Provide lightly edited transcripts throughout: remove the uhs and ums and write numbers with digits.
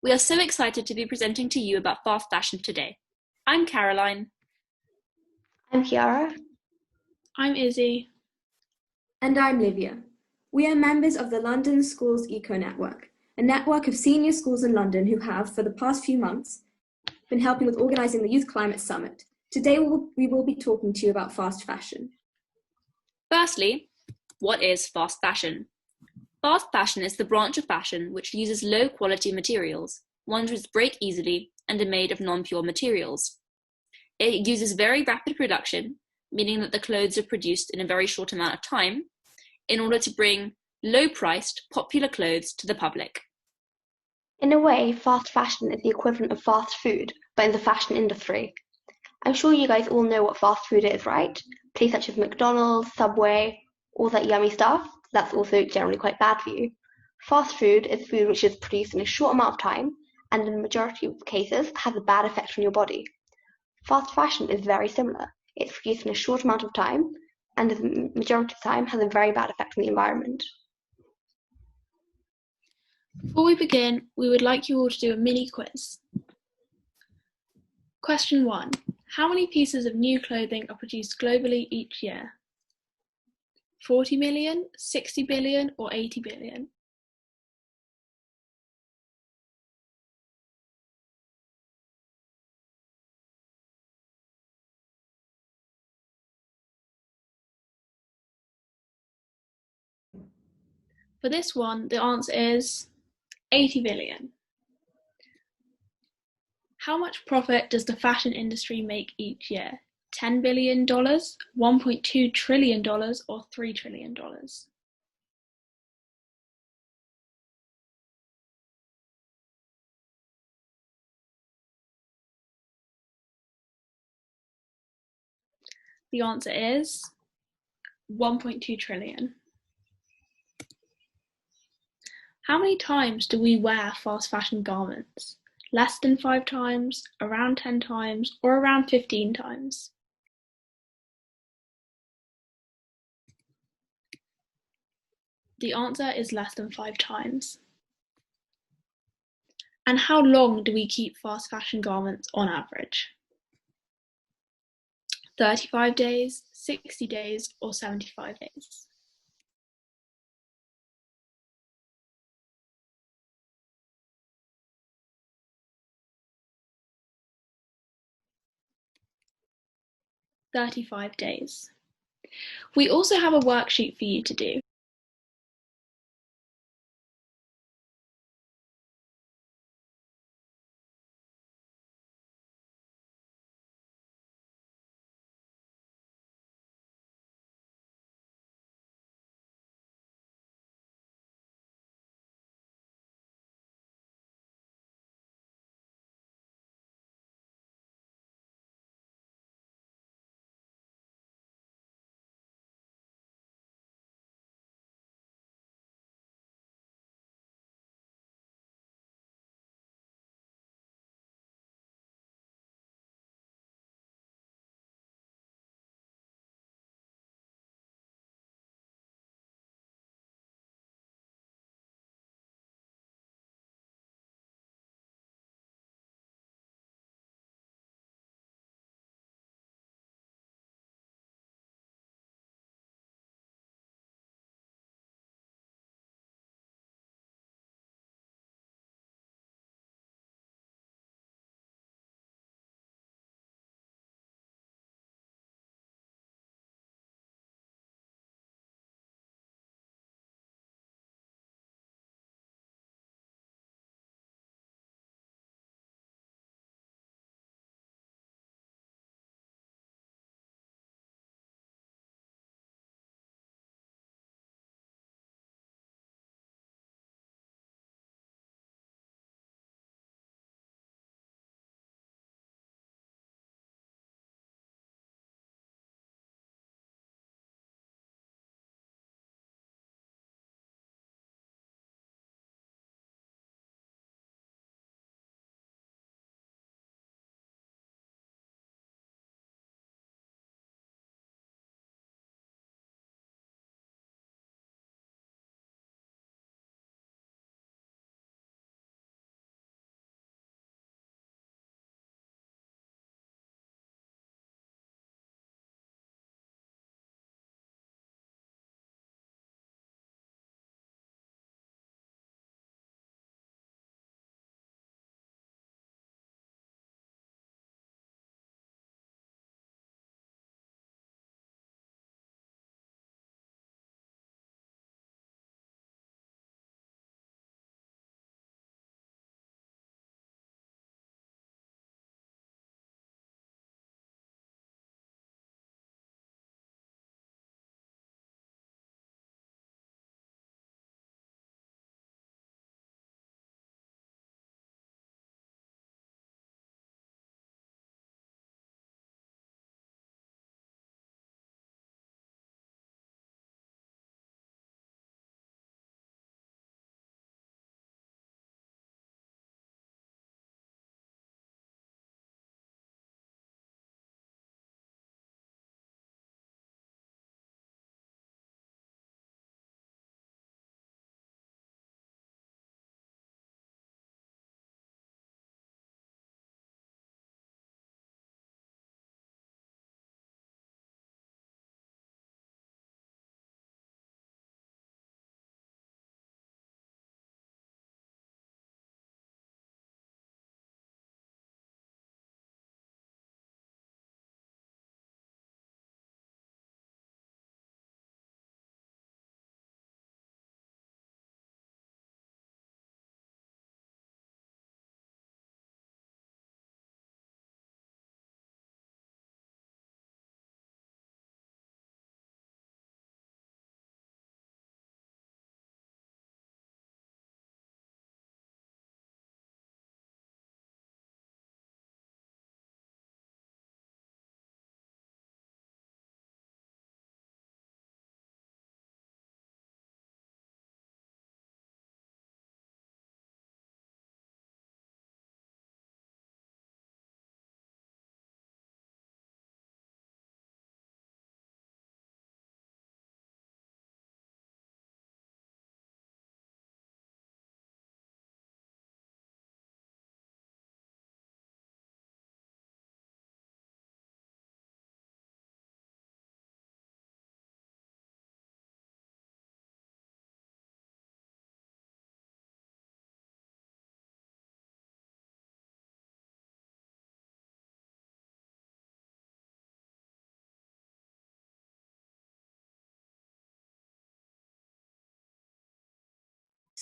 We are so excited to be presenting to you about fast fashion today. I'm Caroline. I'm Kiara. I'm Izzy. And I'm Livia. We are members of the London Schools Eco Network, a network of senior schools in London who have, for the past few months, been helping with organising the Youth Climate Summit. Today we will be talking to you about fast fashion. Firstly, what is fast fashion? Fast fashion is the branch of fashion which uses low-quality materials, ones which break easily and are made of non-pure materials. It uses very rapid production, meaning that the clothes are produced in a very short amount of time, in order to bring low-priced, popular clothes to the public. In a way, fast fashion is the equivalent of fast food, but in the fashion industry. I'm sure you guys all know what fast food is, right? Places such as McDonald's, Subway, all that yummy stuff that's also generally quite bad for you. Fast food is food which is produced in a short amount of time and in the majority of cases has a bad effect on your body. Fast fashion is very similar. It's produced in a short amount of time and the majority of the time has a very bad effect on the environment. Before we begin, we would like you all to do a mini quiz. Question 1. How many pieces of new clothing are produced globally each year? 40 million, 60 billion, or 80 billion? For this one, the answer is 80 billion. How much profit does the fashion industry make each year? $10 billion, $1.2 trillion, or $3 trillion? The answer is 1.2 trillion. How many times do we wear fast fashion garments? Less than 5 times, around 10 times, or around 15 times? The answer is less than 5 times. And how long do we keep fast fashion garments on average? 35 days, 60 days, or 75 days? "35 days." We also have a worksheet for you to do.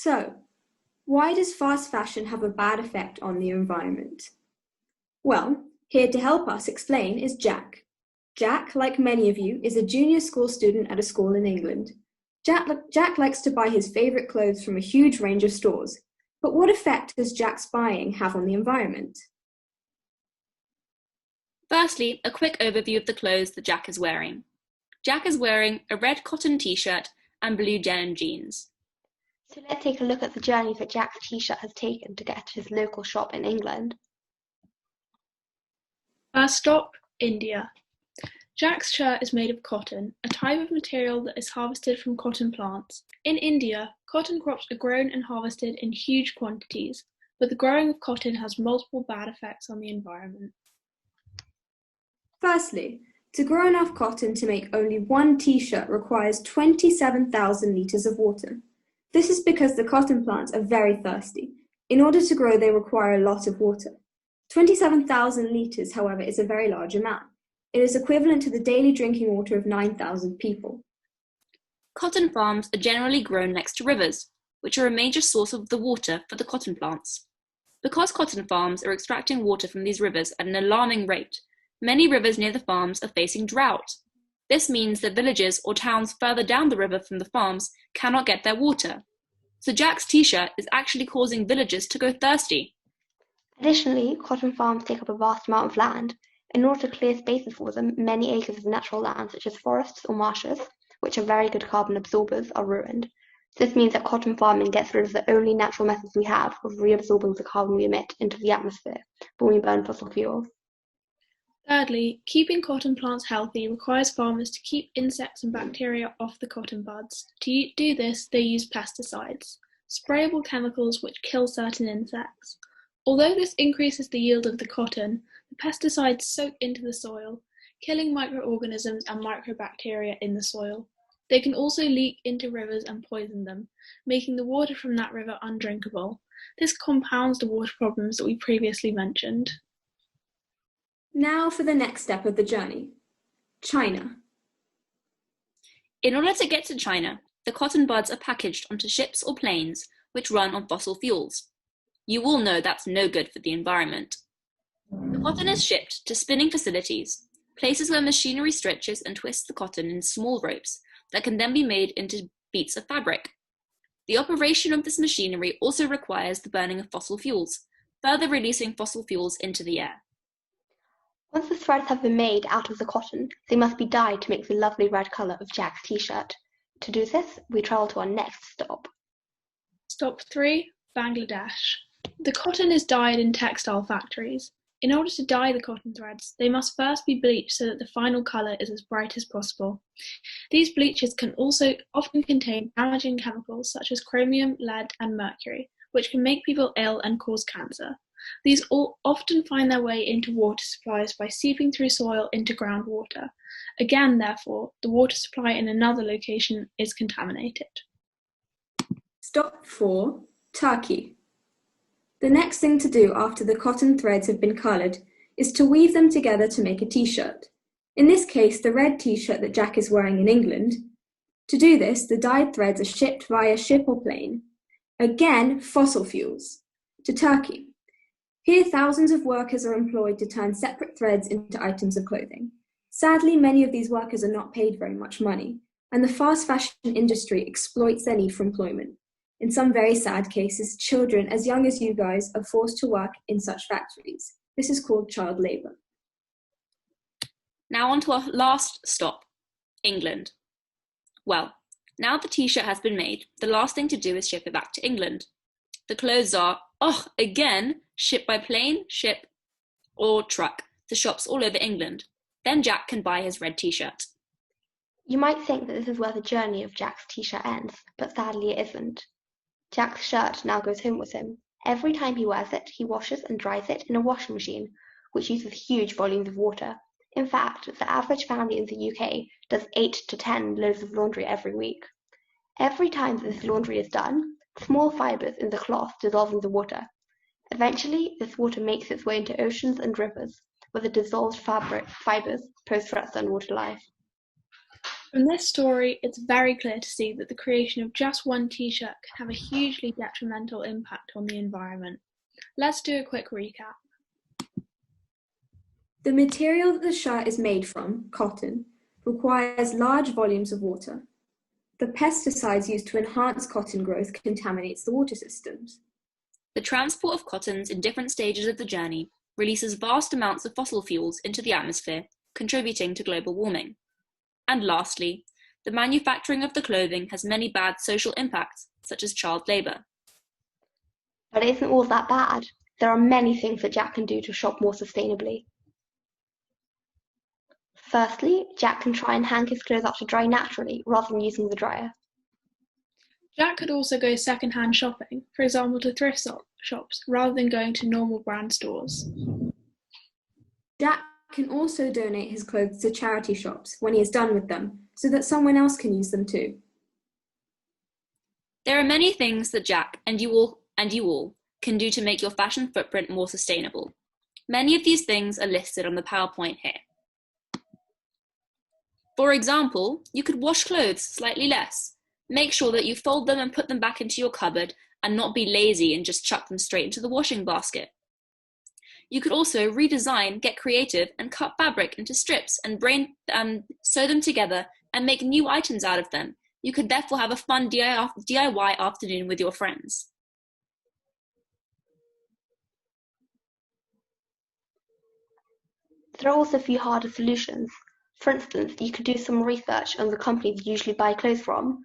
So, why does fast fashion have a bad effect on the environment? Well, here to help us explain is Jack. Jack, like many of you, is a junior school student at a school in England. Jack likes to buy his favourite clothes from a huge range of stores. But what effect does Jack's buying have on the environment? Firstly, a quick overview of the clothes that Jack is wearing. Jack is wearing a red cotton t-shirt and blue denim jeans. So let's take a look at the journey that Jack's t-shirt has taken to get to his local shop in England. First stop, India. Jack's shirt is made of cotton, a type of material that is harvested from cotton plants. In India, cotton crops are grown and harvested in huge quantities, but the growing of cotton has multiple bad effects on the environment. Firstly, to grow enough cotton to make only one t-shirt requires 27,000 litres of water. This is because the cotton plants are very thirsty. In order to grow, they require a lot of water. 27,000 litres, however, is a very large amount. It is equivalent to the daily drinking water of 9,000 people. Cotton farms are generally grown next to rivers, which are a major source of the water for the cotton plants. Because cotton farms are extracting water from these rivers at an alarming rate, many rivers near the farms are facing drought. This means that villages or towns further down the river from the farms cannot get their water. So Jack's t-shirt is actually causing villagers to go thirsty. Additionally, cotton farms take up a vast amount of land. In order to clear spaces for them, many acres of natural land, such as forests or marshes, which are very good carbon absorbers, are ruined. This means that cotton farming gets rid of the only natural methods we have of reabsorbing the carbon we emit into the atmosphere when we burn fossil fuels. Thirdly, keeping cotton plants healthy requires farmers to keep insects and bacteria off the cotton buds. To do this, they use pesticides, sprayable chemicals which kill certain insects. Although this increases the yield of the cotton, the pesticides soak into the soil, killing microorganisms and microbacteria in the soil. They can also leak into rivers and poison them, making the water from that river undrinkable. This compounds the water problems that we previously mentioned. Now for the next step of the journey, China. In order to get to China, the cotton buds are packaged onto ships or planes which run on fossil fuels. You all know that's no good for the environment. The cotton is shipped to spinning facilities, places where machinery stretches and twists the cotton in small ropes that can then be made into beats of fabric. The operation of this machinery also requires the burning of fossil fuels, further releasing fossil fuels into the air. Once the threads have been made out of the cotton, they must be dyed to make the lovely red colour of Jack's t-shirt. To do this, we travel to our next stop. Stop 3, Bangladesh. The cotton is dyed in textile factories. In order to dye the cotton threads, they must first be bleached so that the final colour is as bright as possible. These bleaches can also often contain damaging chemicals such as chromium, lead and mercury, which can make people ill and cause cancer. These all often find their way into water supplies by seeping through soil into groundwater. Again, therefore, the water supply in another location is contaminated. Stop 4, Turkey. The next thing to do after the cotton threads have been coloured is to weave them together to make a t-shirt. In this case, the red t-shirt that Jack is wearing in England. To do this, the dyed threads are shipped via ship or plane, again fossil fuels, to Turkey. Here, thousands of workers are employed to turn separate threads into items of clothing. Sadly, many of these workers are not paid very much money, and the fast fashion industry exploits their need for employment. In some very sad cases, children as young as you guys are forced to work in such factories. This is called child labour. Now on to our last stop, England. Well, now the t-shirt has been made, the last thing to do is ship it back to England. The clothes are, again, shipped by plane, ship, or truck to shops all over England. Then Jack can buy his red t-shirt. You might think that this is where the journey of Jack's t-shirt ends, but sadly it isn't. Jack's shirt now goes home with him. Every time he wears it, he washes and dries it in a washing machine, which uses huge volumes of water. In fact, the average family in the UK does 8 to 10 loads of laundry every week. Every time that this laundry is done, small fibres in the cloth dissolve in the water. Eventually, this water makes its way into oceans and rivers, where the dissolved fibres pose threats to underwater life. From this story, it's very clear to see that the creation of just one t-shirt can have a hugely detrimental impact on the environment. Let's do a quick recap. The material that the shirt is made from, cotton, requires large volumes of water. The pesticides used to enhance cotton growth contaminates the water systems. The transport of cottons in different stages of the journey releases vast amounts of fossil fuels into the atmosphere, contributing to global warming. And lastly, the manufacturing of the clothing has many bad social impacts, such as child labour. But it isn't all that bad. There are many things that Jack can do to shop more sustainably. Firstly, Jack can try and hang his clothes up to dry naturally rather than using the dryer. Jack could also go second-hand shopping, for example to thrift shops, rather than going to normal brand stores. Jack can also donate his clothes to charity shops when he is done with them, so that someone else can use them too. There are many things that Jack and you all can do to make your fashion footprint more sustainable. Many of these things are listed on the PowerPoint here. For example, you could wash clothes slightly less. Make sure that you fold them and put them back into your cupboard and not be lazy and just chuck them straight into the washing basket. You could also redesign, get creative, and cut fabric into strips and sew them together and make new items out of them. You could therefore have a fun DIY afternoon with your friends. There are also a few harder solutions. For instance, you could do some research on the companies you usually buy clothes from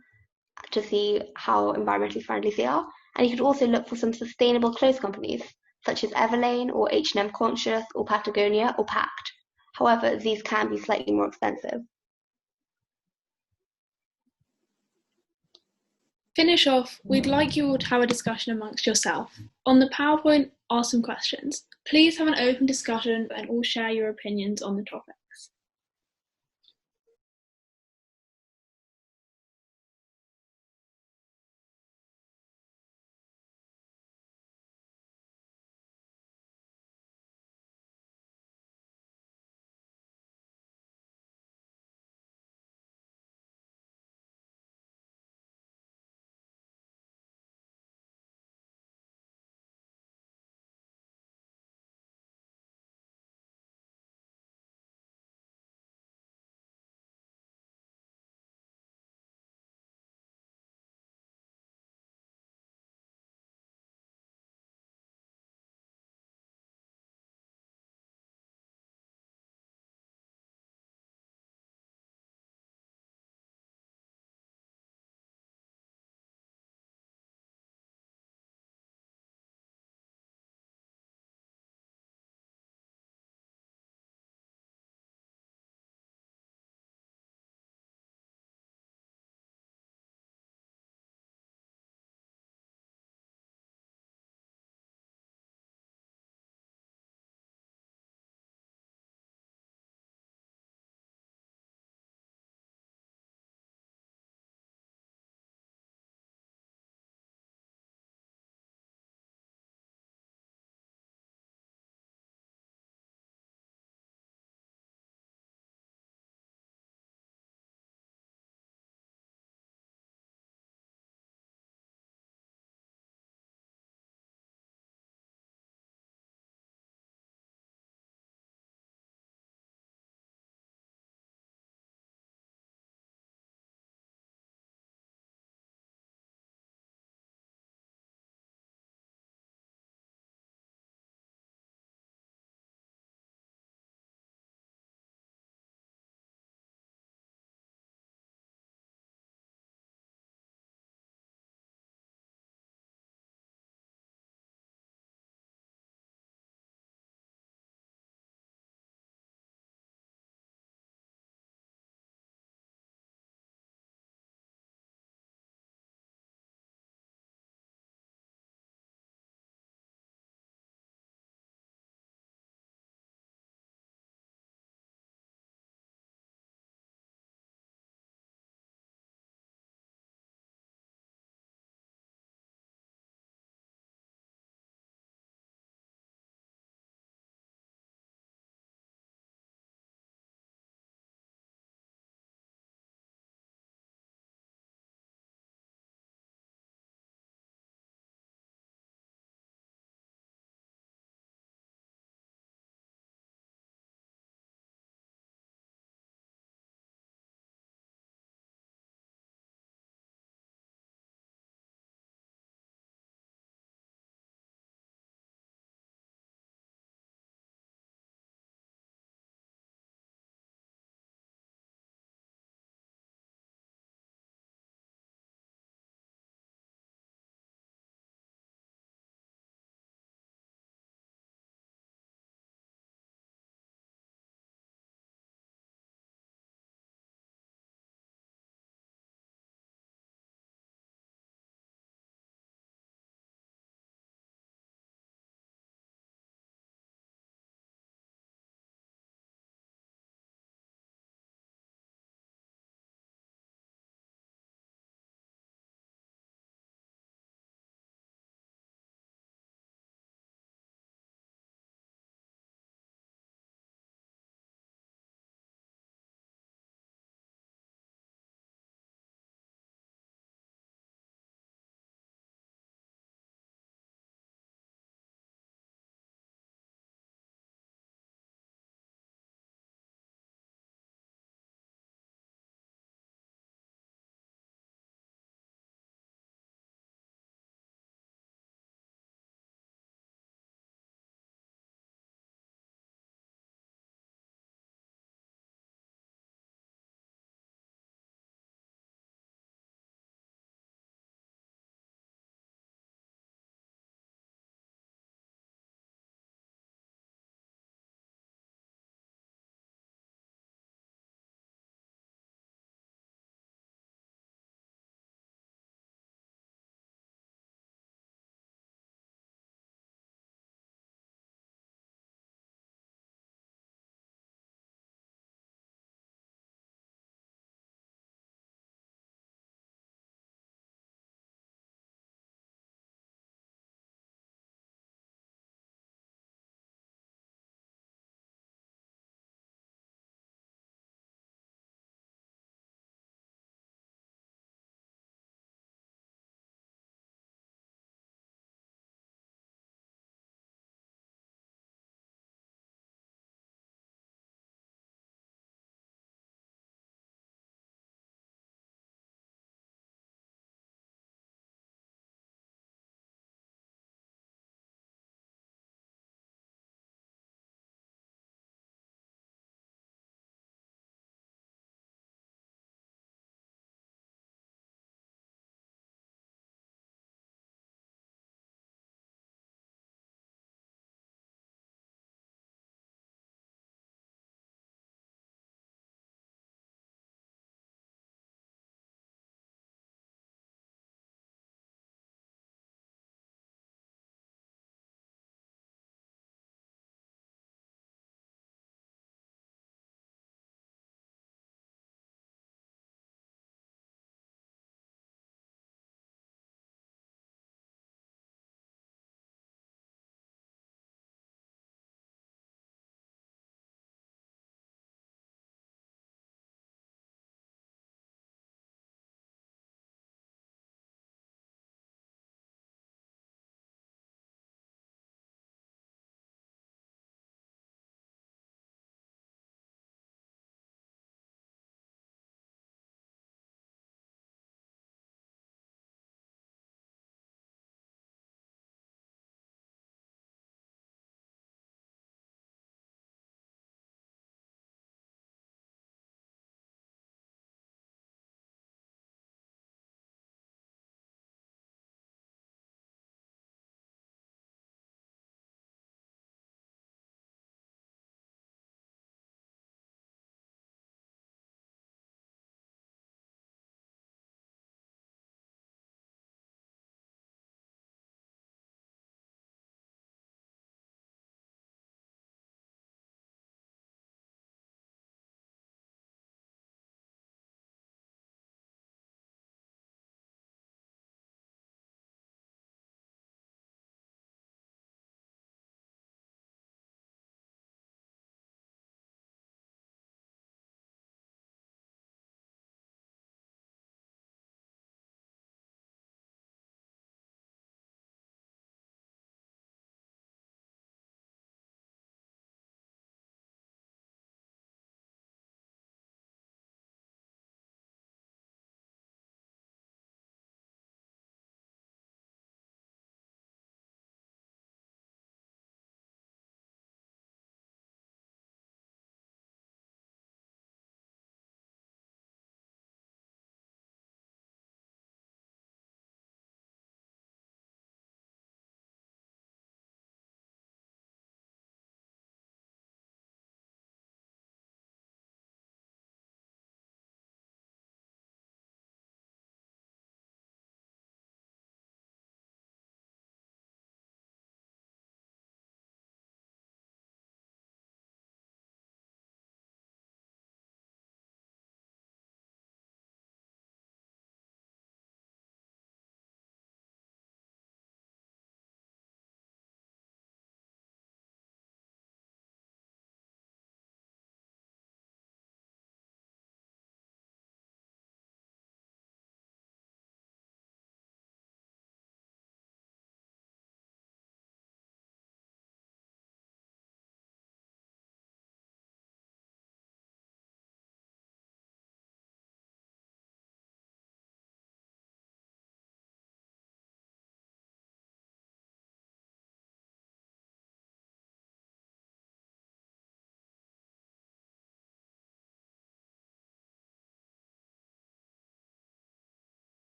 to see how environmentally friendly they are, and you could also look for some sustainable clothes companies, such as Everlane or H&M Conscious or Patagonia or Pact. However, these can be slightly more expensive. Finish off, we'd like you all to have a discussion amongst yourself. On the PowerPoint are some questions. Please have an open discussion and all share your opinions on the topic.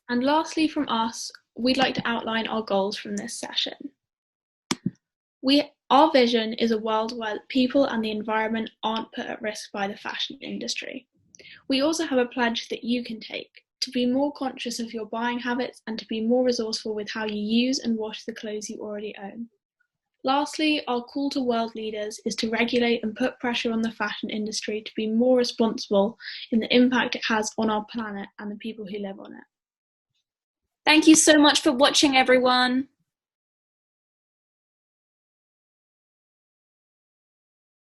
And lastly from us, we'd like to outline our goals from this session. Our vision is a world where people and the environment aren't put at risk by the fashion industry. We also have a pledge that you can take to be more conscious of your buying habits and to be more resourceful with how you use and wash the clothes you already own. Lastly, our call to world leaders is to regulate and put pressure on the fashion industry to be more responsible in the impact it has on our planet and the people who live on it. Thank you so much for watching, everyone.